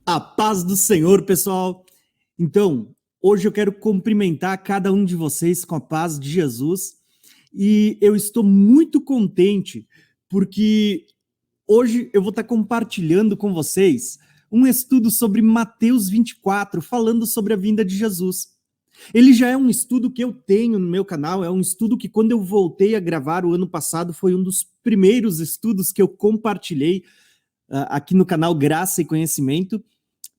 A paz do Senhor, pessoal. Então, hoje eu quero cumprimentar cada um de vocês com a paz de Jesus e eu estou muito contente porque hoje eu vou estar compartilhando com vocês um estudo sobre Mateus 24, falando sobre a vinda de Jesus. Ele já é um estudo que eu tenho no meu canal, é um estudo que quando eu voltei a gravar o ano passado foi um dos primeiros estudos que eu compartilhei aqui no canal Graça e Conhecimento.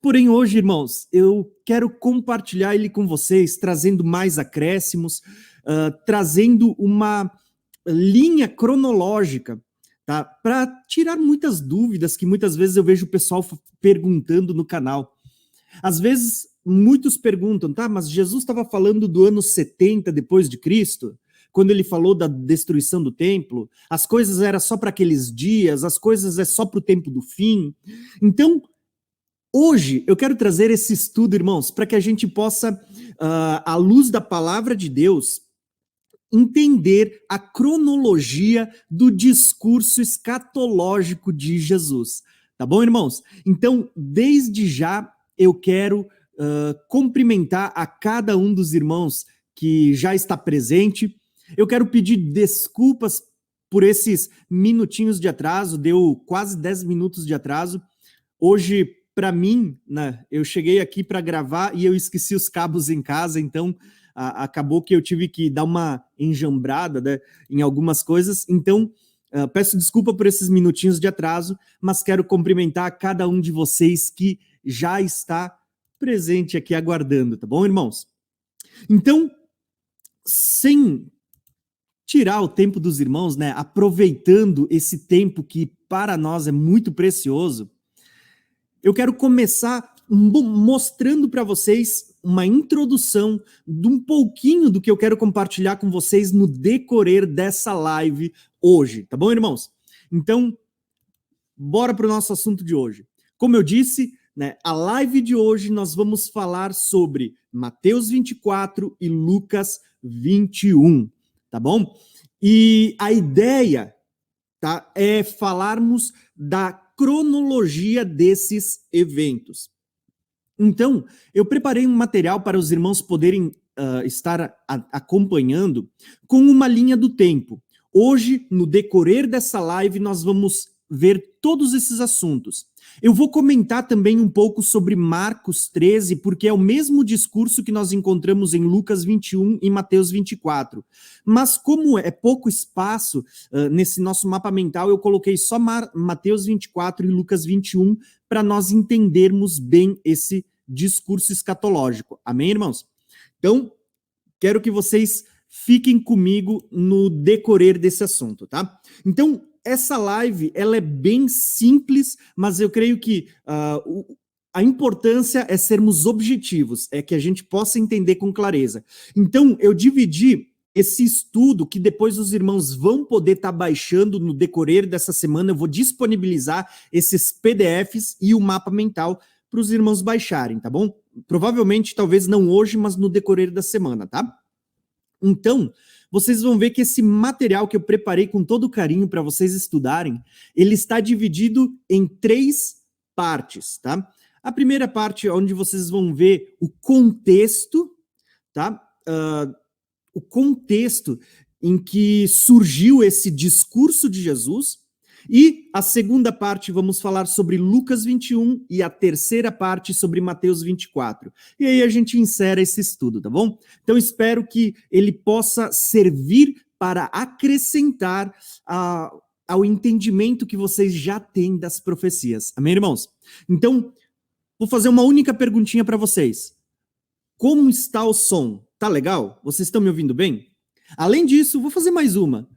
Porém, hoje, irmãos, eu quero compartilhar ele com vocês, trazendo mais acréscimos, trazendo uma linha cronológica, tá? Para tirar muitas dúvidas que muitas vezes eu vejo o pessoal perguntando no canal. Às vezes, muitos perguntam, tá? Mas Jesus estava falando do ano 70 depois de Cristo? Quando ele falou da destruição do templo, as coisas eram só para aqueles dias, as coisas é só para o tempo do fim. Então, hoje eu quero trazer esse estudo, irmãos, para que a gente possa, à luz da palavra de Deus, entender a cronologia do discurso escatológico de Jesus. Tá bom, irmãos? Então, desde já, eu quero cumprimentar a cada um dos irmãos que já está presente. Eu quero pedir desculpas por esses minutinhos de atraso, deu quase 10 minutos de atraso. Hoje, para mim, né, eu cheguei aqui para gravar e eu esqueci os cabos em casa, então acabou que eu tive que dar uma enjambrada, né, em algumas coisas. Então, peço desculpa por esses minutinhos de atraso, mas quero cumprimentar cada um de vocês que já está presente aqui aguardando, tá bom, irmãos? Então, sem tirar o tempo dos irmãos, né, aproveitando esse tempo que para nós é muito precioso, eu quero começar mostrando para vocês uma introdução de um pouquinho do que eu quero compartilhar com vocês no decorrer dessa live hoje, tá bom, irmãos? Então, bora para o nosso assunto de hoje. Como eu disse, né, a live de hoje nós vamos falar sobre Mateus 24 e Lucas 21, tá bom? E a ideia, tá, é falarmos da cronologia desses eventos. Então, eu preparei um material para os irmãos poderem estar acompanhando com uma linha do tempo. Hoje, no decorrer dessa live, nós vamos ver todos esses assuntos. Eu vou comentar também um pouco sobre Marcos 13, porque é o mesmo discurso que nós encontramos em Lucas 21 e Mateus 24. Mas como é pouco espaço nesse nosso mapa mental, eu coloquei só Mateus 24 e Lucas 21 para nós entendermos bem esse discurso escatológico. Amém, irmãos? Então, quero que vocês fiquem comigo no decorrer desse assunto, tá? Então, essa live, ela é bem simples, mas eu creio que a importância é sermos objetivos, é que a gente possa entender com clareza. Então, eu dividi esse estudo que depois os irmãos vão poder estar baixando no decorrer dessa semana. Eu vou disponibilizar esses PDFs e o mapa mental para os irmãos baixarem, tá bom? Provavelmente, talvez não hoje, mas no decorrer da semana, tá? Então, vocês vão ver que esse material que eu preparei com todo carinho para vocês estudarem, ele está dividido em 3 partes, tá? A primeira parte é onde vocês vão ver o contexto, tá? O contexto em que surgiu esse discurso de Jesus. E a segunda parte vamos falar sobre Lucas 21 e a terceira parte sobre Mateus 24. E aí a gente encerra esse estudo, tá bom? Então espero que ele possa servir para acrescentar ao entendimento que vocês já têm das profecias. Amém, irmãos? Então, vou fazer uma única perguntinha para vocês. Como está o som? Tá legal? Vocês estão me ouvindo bem? Além disso, vou fazer mais uma.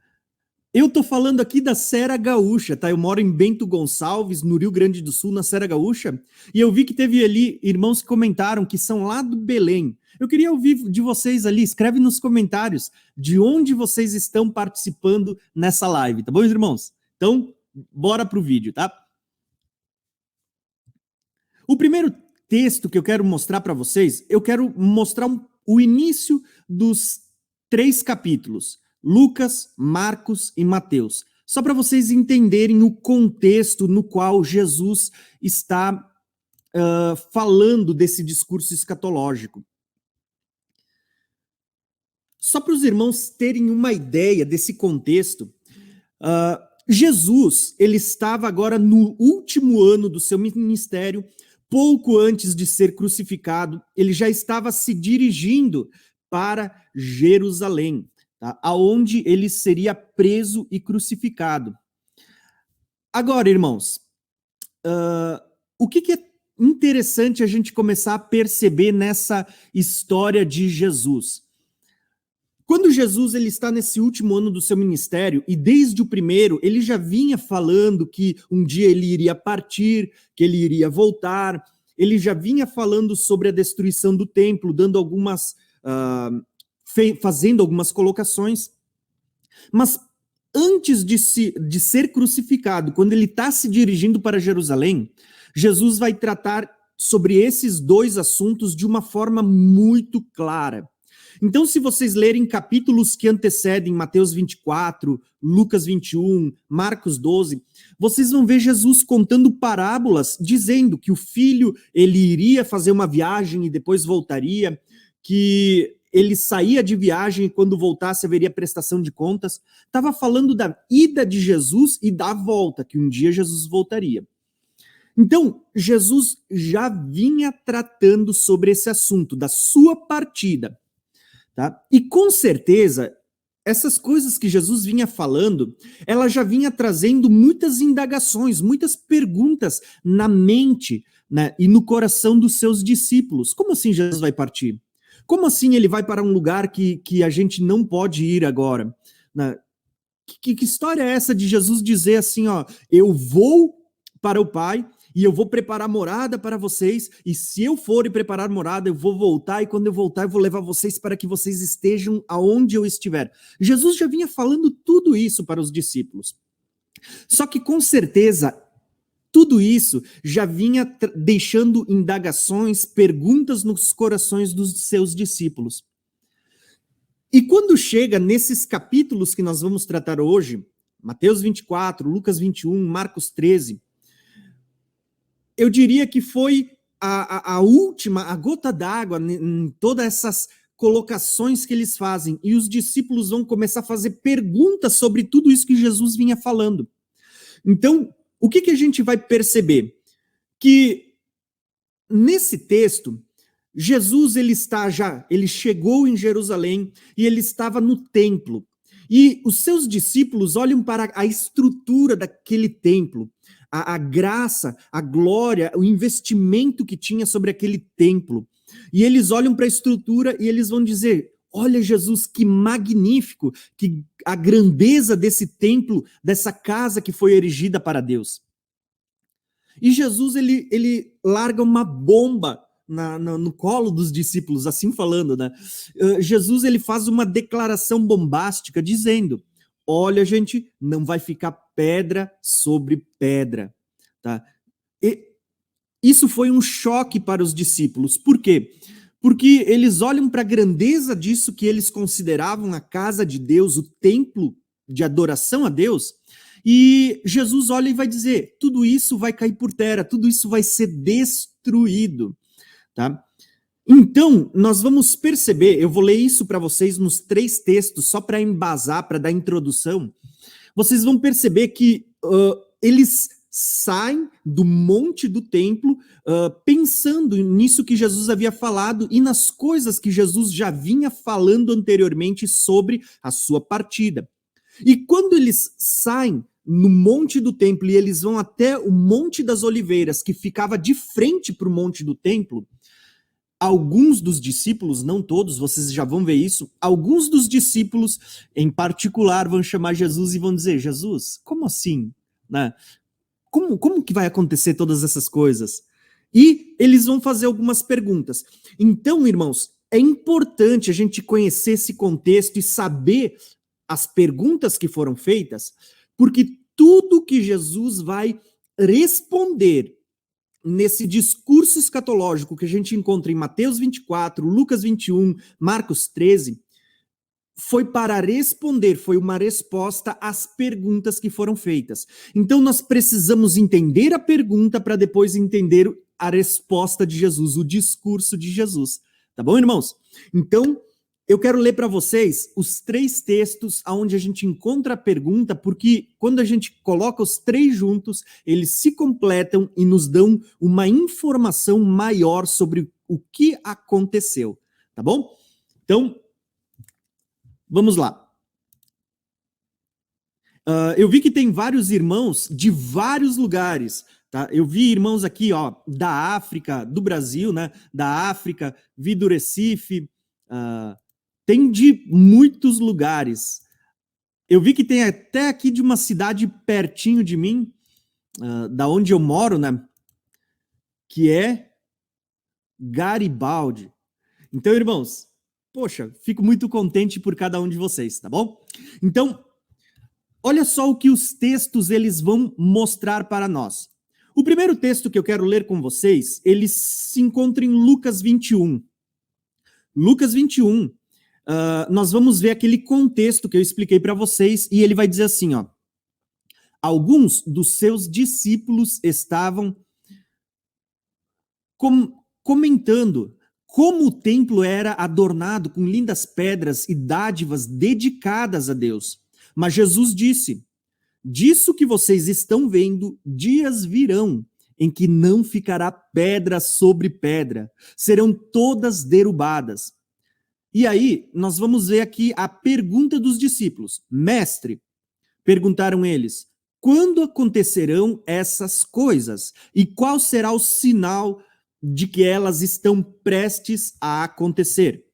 Eu tô falando aqui da Serra Gaúcha, tá? Eu moro em Bento Gonçalves, no Rio Grande do Sul, na Serra Gaúcha, e eu vi que teve ali irmãos que comentaram que são lá do Belém. Eu queria ouvir de vocês ali, escreve nos comentários de onde vocês estão participando nessa live, tá bom, irmãos? Então, bora pro vídeo, tá? O primeiro texto que eu quero mostrar para vocês, eu quero mostrar o início dos 3 capítulos. Lucas, Marcos e Mateus. Só para vocês entenderem o contexto no qual Jesus está falando desse discurso escatológico. Só para os irmãos terem uma ideia desse contexto, Jesus, ele estava agora no último ano do seu ministério, pouco antes de ser crucificado, ele já estava se dirigindo para Jerusalém, tá? Aonde ele seria preso e crucificado. Agora, irmãos, o que é interessante a gente começar a perceber nessa história de Jesus? Quando Jesus ele está nesse último ano do seu ministério, e desde o primeiro, ele já vinha falando que um dia ele iria partir, que ele iria voltar, ele já vinha falando sobre a destruição do templo, dando fazendo algumas colocações, mas antes de ser crucificado, quando ele está se dirigindo para Jerusalém, Jesus vai tratar sobre esses dois assuntos de uma forma muito clara. Então, se vocês lerem capítulos que antecedem Mateus 24, Lucas 21, Marcos 12, vocês vão ver Jesus contando parábolas, dizendo que o filho ele iria fazer uma viagem e depois voltaria, que ele saía de viagem e quando voltasse haveria prestação de contas. Estava falando da ida de Jesus e da volta, que um dia Jesus voltaria. Então, Jesus já vinha tratando sobre esse assunto, da sua partida. Tá? E com certeza, essas coisas que Jesus vinha falando, ela já vinha trazendo muitas indagações, muitas perguntas na mente, né, e no coração dos seus discípulos. Como assim Jesus vai partir? Como assim ele vai para um lugar que a gente não pode ir agora? Né? Que história é essa de Jesus dizer assim, ó, eu vou para o Pai e eu vou preparar morada para vocês, e se eu for e preparar morada, eu vou voltar, e quando eu voltar, eu vou levar vocês para que vocês estejam aonde eu estiver. Jesus já vinha falando tudo isso para os discípulos. Só que, com certeza, tudo isso já vinha deixando indagações, perguntas nos corações dos seus discípulos. E quando chega nesses capítulos que nós vamos tratar hoje, Mateus 24, Lucas 21, Marcos 13, eu diria que foi a última, a gota d'água em todas essas colocações que eles fazem, e os discípulos vão começar a fazer perguntas sobre tudo isso que Jesus vinha falando. Então, o que a gente vai perceber? Que nesse texto, Jesus ele chegou em Jerusalém e ele estava no templo. E os seus discípulos olham para a estrutura daquele templo, a graça, a glória, o investimento que tinha sobre aquele templo. E eles olham para a estrutura e eles vão dizer, olha Jesus, que magnífico, que a grandeza desse templo, dessa casa que foi erigida para Deus. E Jesus, ele larga uma bomba no colo dos discípulos, assim falando, né? Jesus, ele faz uma declaração bombástica dizendo, olha, gente, não vai ficar pedra sobre pedra, tá? E isso foi um choque para os discípulos. Por quê? Porque eles olham para a grandeza disso que eles consideravam a casa de Deus, o templo de adoração a Deus, e Jesus olha e vai dizer, tudo isso vai cair por terra, tudo isso vai ser destruído, tá? Então, nós vamos perceber, eu vou ler isso para vocês nos 3 textos, só para embasar, para dar introdução. Vocês vão perceber que eles saem do monte do templo pensando nisso que Jesus havia falado e nas coisas que Jesus já vinha falando anteriormente sobre a sua partida. E quando eles saem no monte do templo e eles vão até o Monte das Oliveiras, que ficava de frente para o monte do templo, alguns dos discípulos, não todos, vocês já vão ver isso, alguns dos discípulos, em particular, vão chamar Jesus e vão dizer, Jesus, como assim? Né? Como que vai acontecer todas essas coisas? E eles vão fazer algumas perguntas. Então, irmãos, é importante a gente conhecer esse contexto e saber as perguntas que foram feitas, porque tudo que Jesus vai responder nesse discurso escatológico que a gente encontra em Mateus 24, Lucas 21, Marcos 13, foi para responder, foi uma resposta às perguntas que foram feitas. Então nós precisamos entender a pergunta para depois entender a resposta de Jesus, o discurso de Jesus. Tá bom, irmãos? Então, eu quero ler para vocês os 3 textos onde a gente encontra a pergunta, porque quando a gente coloca os 3 juntos, eles se completam e nos dão uma informação maior sobre o que aconteceu. Tá bom? Então, vamos lá. Eu vi que tem vários irmãos de vários lugares, tá? Eu vi irmãos aqui, ó, da África, do Brasil, né? Da África, vi do Recife, tem de muitos lugares. Eu vi que tem até aqui de uma cidade pertinho de mim, da onde eu moro, né? Que é Garibaldi. Então, irmãos, poxa, fico muito contente por cada um de vocês, tá bom? Então, olha só o que os textos eles vão mostrar para nós. O primeiro texto que eu quero ler com vocês, ele se encontra em Lucas 21. Lucas 21, nós vamos ver aquele contexto que eu expliquei para vocês, e ele vai dizer assim, ó. Alguns dos seus discípulos estavam comentando como o templo era adornado com lindas pedras e dádivas dedicadas a Deus. Mas Jesus disse: disso que vocês estão vendo, dias virão em que não ficará pedra sobre pedra, serão todas derrubadas. E aí, nós vamos ver aqui a pergunta dos discípulos. Mestre, perguntaram eles, quando acontecerão essas coisas? E qual será o sinal de que elas estão prestes a acontecer?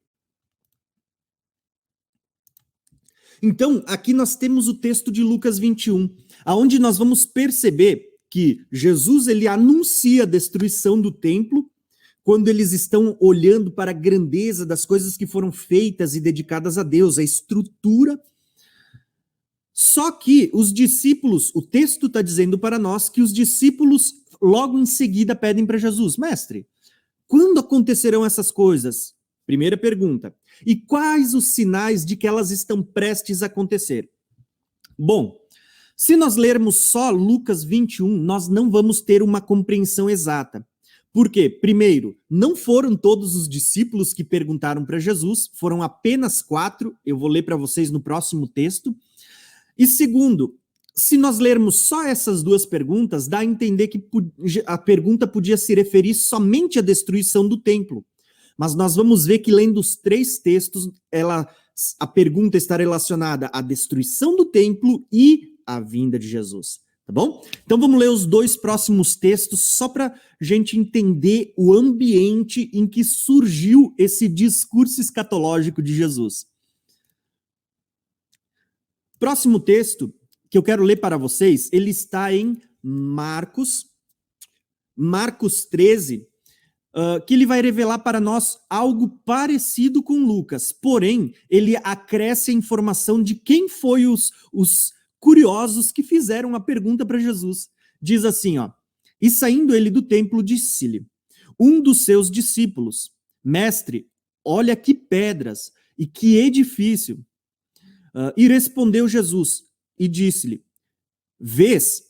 Então, aqui nós temos o texto de Lucas 21, aonde nós vamos perceber que Jesus ele anuncia a destruição do templo quando eles estão olhando para a grandeza das coisas que foram feitas e dedicadas a Deus, a estrutura. Só que os discípulos, o texto está dizendo para nós que os discípulos logo em seguida pedem para Jesus, mestre, quando acontecerão essas coisas? Primeira pergunta. E quais os sinais de que elas estão prestes a acontecer? Bom, se nós lermos só Lucas 21, nós não vamos ter uma compreensão exata. Por quê? Primeiro, não foram todos os discípulos que perguntaram para Jesus, foram apenas 4, eu vou ler para vocês no próximo texto. E segundo, se nós lermos só essas 2 perguntas, dá a entender que a pergunta podia se referir somente à destruição do templo. Mas nós vamos ver que lendo os 3 textos, a pergunta está relacionada à destruição do templo e à vinda de Jesus. Tá bom? Então vamos ler os 2 próximos textos só para a gente entender o ambiente em que surgiu esse discurso escatológico de Jesus. Próximo texto que eu quero ler para vocês, ele está em Marcos 13, que ele vai revelar para nós algo parecido com Lucas, porém, ele acresce a informação de quem foi os curiosos que fizeram a pergunta para Jesus. Diz assim, ó, e saindo ele do templo, disse-lhe, um dos seus discípulos, mestre, olha que pedras e que edifício. E respondeu Jesus e disse-lhe, vês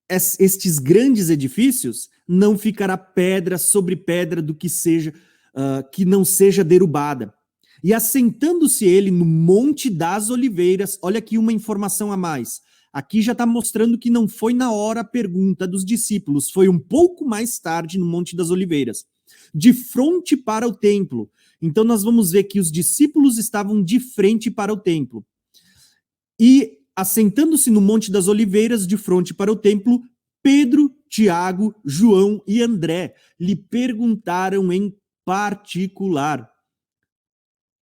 estes grandes edifícios? Não ficará pedra sobre pedra do que seja que não seja derrubada. E assentando-se ele no Monte das Oliveiras, olha aqui uma informação a mais. Aqui já está mostrando que não foi na hora a pergunta dos discípulos, foi um pouco mais tarde no Monte das Oliveiras, de frente para o templo. Então nós vamos ver que os discípulos estavam de frente para o templo. E assentando-se no Monte das Oliveiras, de frente para o templo, Pedro, Tiago, João e André lhe perguntaram em particular,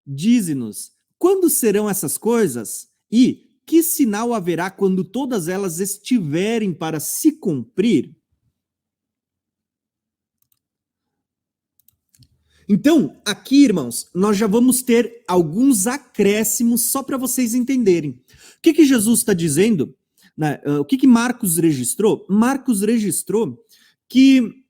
dize-nos, quando serão essas coisas? E que sinal haverá quando todas elas estiverem para se cumprir? Então, aqui, irmãos, nós já vamos ter alguns acréscimos só para vocês entenderem. O que Jesus está dizendo? Né? O que Marcos registrou? Marcos registrou que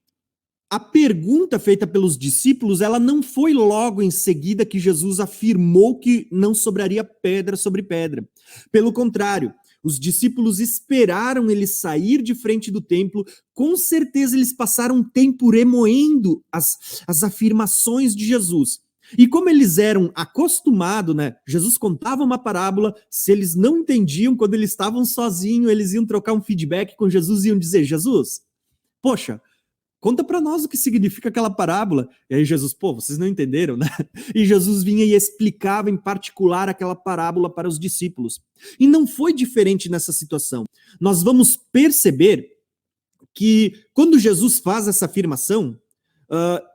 a pergunta feita pelos discípulos, ela não foi logo em seguida que Jesus afirmou que não sobraria pedra sobre pedra. Pelo contrário, Os discípulos esperaram ele sair de frente do templo, com certeza eles passaram um tempo remoendo as afirmações de Jesus. E como eles eram acostumados, né? Jesus contava uma parábola, se eles não entendiam, quando eles estavam sozinhos, eles iam trocar um feedback com Jesus e iam dizer, Jesus, poxa, conta para nós o que significa aquela parábola. E aí Jesus, vocês não entenderam, né? E Jesus vinha e explicava em particular aquela parábola para os discípulos. E não foi diferente nessa situação. Nós vamos perceber que quando Jesus faz essa afirmação,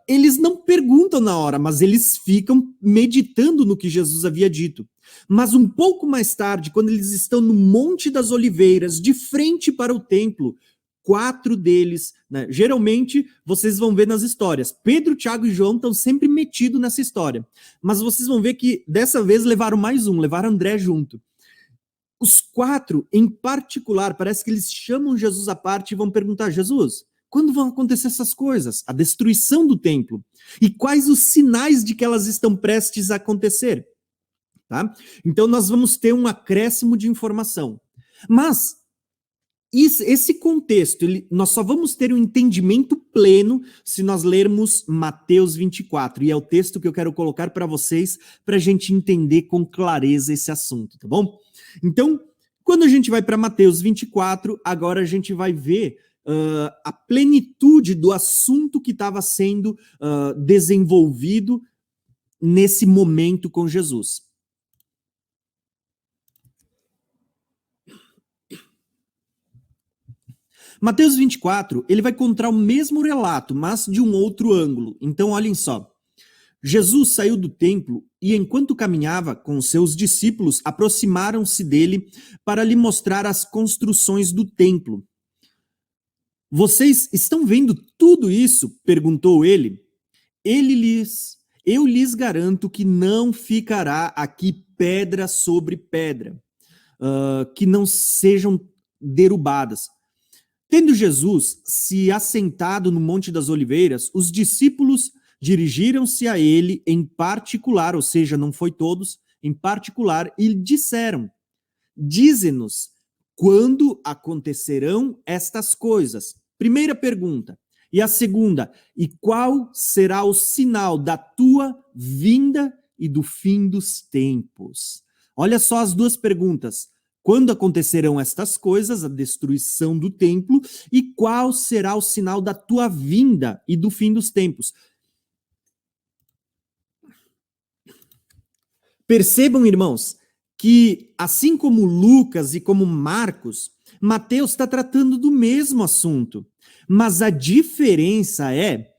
eles não perguntam na hora, mas eles ficam meditando no que Jesus havia dito. Mas um pouco mais tarde, quando eles estão no Monte das Oliveiras, de frente para o templo, 4 deles, né? Geralmente vocês vão ver nas histórias, Pedro, Tiago e João estão sempre metidos nessa história, mas vocês vão ver que dessa vez levaram mais um, levaram André junto. Os 4, em particular, parece que eles chamam Jesus à parte e vão perguntar, Jesus, quando vão acontecer essas coisas? A destruição do templo. E quais os sinais de que elas estão prestes a acontecer? Tá? Então nós vamos ter um acréscimo de informação. Mas esse contexto, nós só vamos ter um entendimento pleno se nós lermos Mateus 24, e é o texto que eu quero colocar para vocês, para a gente entender com clareza esse assunto, tá bom? Então, quando a gente vai para Mateus 24, agora a gente vai ver a plenitude do assunto que estava sendo desenvolvido nesse momento com Jesus. Mateus 24, ele vai contar o mesmo relato, mas de um outro ângulo. Então, olhem só. Jesus saiu do templo e, enquanto caminhava com seus discípulos, aproximaram-se dele para lhe mostrar as construções do templo. Vocês estão vendo tudo isso? Perguntou ele. Eu lhes garanto que não ficará aqui pedra sobre pedra, que não sejam derrubadas. Tendo Jesus se assentado no Monte das Oliveiras, os discípulos dirigiram-se a ele em particular, ou seja, não foi todos, em particular, e disseram, dize-nos, quando acontecerão estas coisas? Primeira pergunta. E a segunda, e qual será o sinal da tua vinda e do fim dos tempos? Olha só as duas perguntas. Quando acontecerão estas coisas, a destruição do templo, e qual será o sinal da tua vinda e do fim dos tempos? Percebam, irmãos, que assim como Lucas e como Marcos, Mateus está tratando do mesmo assunto, mas a diferença é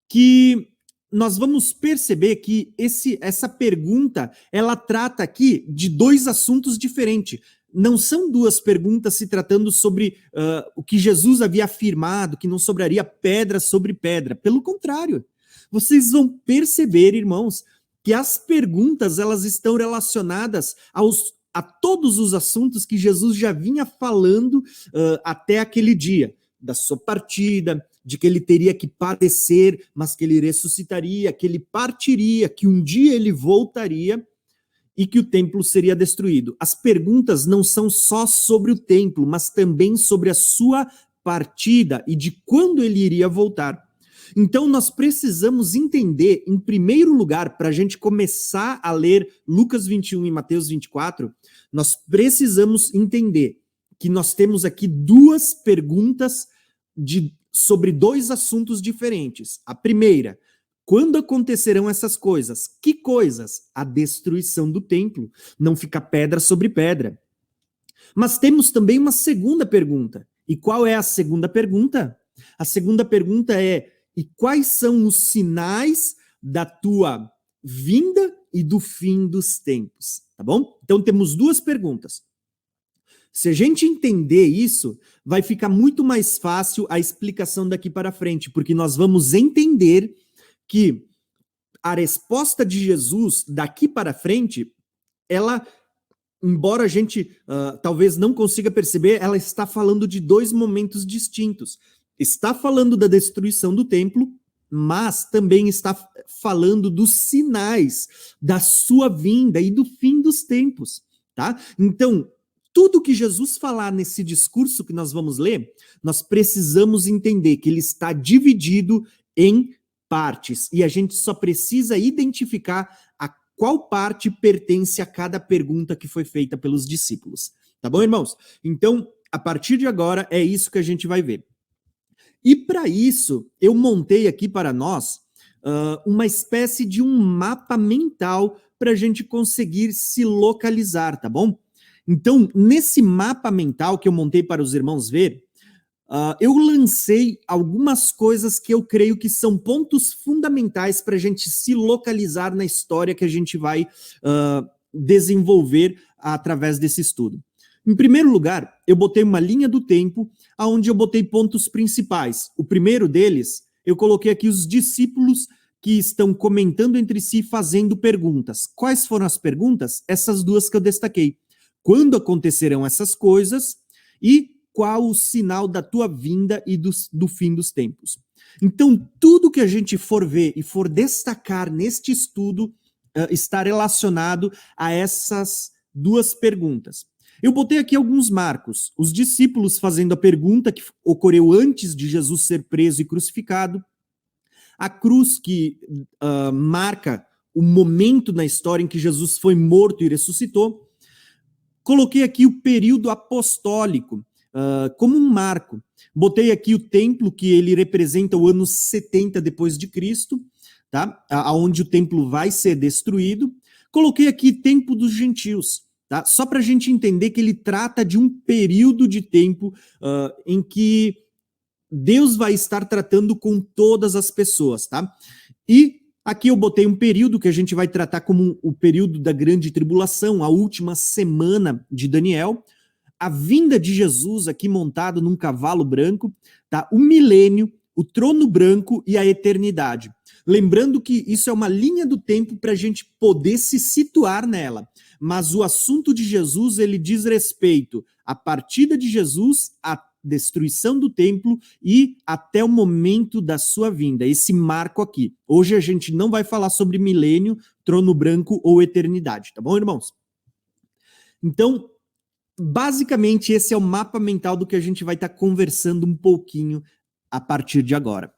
que nós vamos perceber que essa pergunta, ela trata aqui de 2 assuntos diferentes. Não são 2 perguntas se tratando sobre o que Jesus havia afirmado, que não sobraria pedra sobre pedra. Pelo contrário, vocês vão perceber, irmãos, que as perguntas elas estão relacionadas a todos os assuntos que Jesus já vinha falando até aquele dia, da sua partida, de que ele teria que padecer, mas que ele ressuscitaria, que ele partiria, que um dia ele voltaria e que o templo seria destruído. As perguntas não são só sobre o templo, mas também sobre a sua partida e de quando ele iria voltar. Então, nós precisamos entender, em primeiro lugar, para a gente começar a ler Lucas 21 e Mateus 24, nós precisamos entender que nós temos aqui 2 perguntas sobre 2 assuntos diferentes. A primeira, quando acontecerão essas coisas? Que coisas? A destruição do templo. Não fica pedra sobre pedra. Mas temos também uma segunda pergunta. E qual é a segunda pergunta? A segunda pergunta é, e quais são os sinais da tua vinda e do fim dos tempos? Tá bom? Então temos 2 perguntas. Se a gente entender isso, vai ficar muito mais fácil a explicação daqui para frente, porque nós vamos entender que a resposta de Jesus daqui para frente, ela, embora a gente talvez não consiga perceber, ela está falando de 2 momentos distintos. Está falando da destruição do templo, mas também está falando dos sinais da sua vinda e do fim dos tempos, tá? Então, tudo que Jesus falar nesse discurso que nós vamos ler, nós precisamos entender que ele está dividido em partes, e a gente só precisa identificar a qual parte pertence a cada pergunta que foi feita pelos discípulos. Tá bom, irmãos? Então, a partir de agora, é isso que a gente vai ver. E para isso, eu montei aqui para nós uma espécie de um mapa mental para a gente conseguir se localizar, tá bom? Então, nesse mapa mental que eu montei para os irmãos ver, eu lancei algumas coisas que eu creio que são pontos fundamentais para a gente se localizar na história que a gente vai desenvolver através desse estudo. Em primeiro lugar, eu botei uma linha do tempo, onde eu botei pontos principais. O primeiro deles, eu coloquei aqui os discípulos que estão comentando entre si, fazendo perguntas. Quais foram as perguntas? Essas duas que eu destaquei. Quando acontecerão essas coisas e qual o sinal da tua vinda e do fim dos tempos. Então, tudo que a gente for ver e for destacar neste estudo está relacionado a essas duas perguntas. Eu botei aqui alguns marcos. Os discípulos fazendo a pergunta que ocorreu antes de Jesus ser preso e crucificado. A cruz que marca o momento na história em que Jesus foi morto e ressuscitou. Coloquei aqui o período apostólico como um marco. Botei aqui o templo, que ele representa o ano 70 depois de Cristo, tá? Onde o templo vai ser destruído. Coloquei aqui tempo dos gentios. Tá? Só para a gente entender que ele trata de um período de tempo em que Deus vai estar tratando com todas as pessoas. Tá? E aqui eu botei um período que a gente vai tratar como o período da grande tribulação, a última semana de Daniel, a vinda de Jesus aqui montado num cavalo branco, tá? O milênio, o trono branco e a eternidade. Lembrando que isso é uma linha do tempo para a gente poder se situar nela. Mas o assunto de Jesus, ele diz respeito à partida de Jesus, à destruição do templo e até o momento da sua vinda. Esse marco aqui. Hoje a gente não vai falar sobre milênio, trono branco ou eternidade, tá bom, irmãos? Então, basicamente, esse é o mapa mental do que a gente vai estar conversando um pouquinho a partir de agora.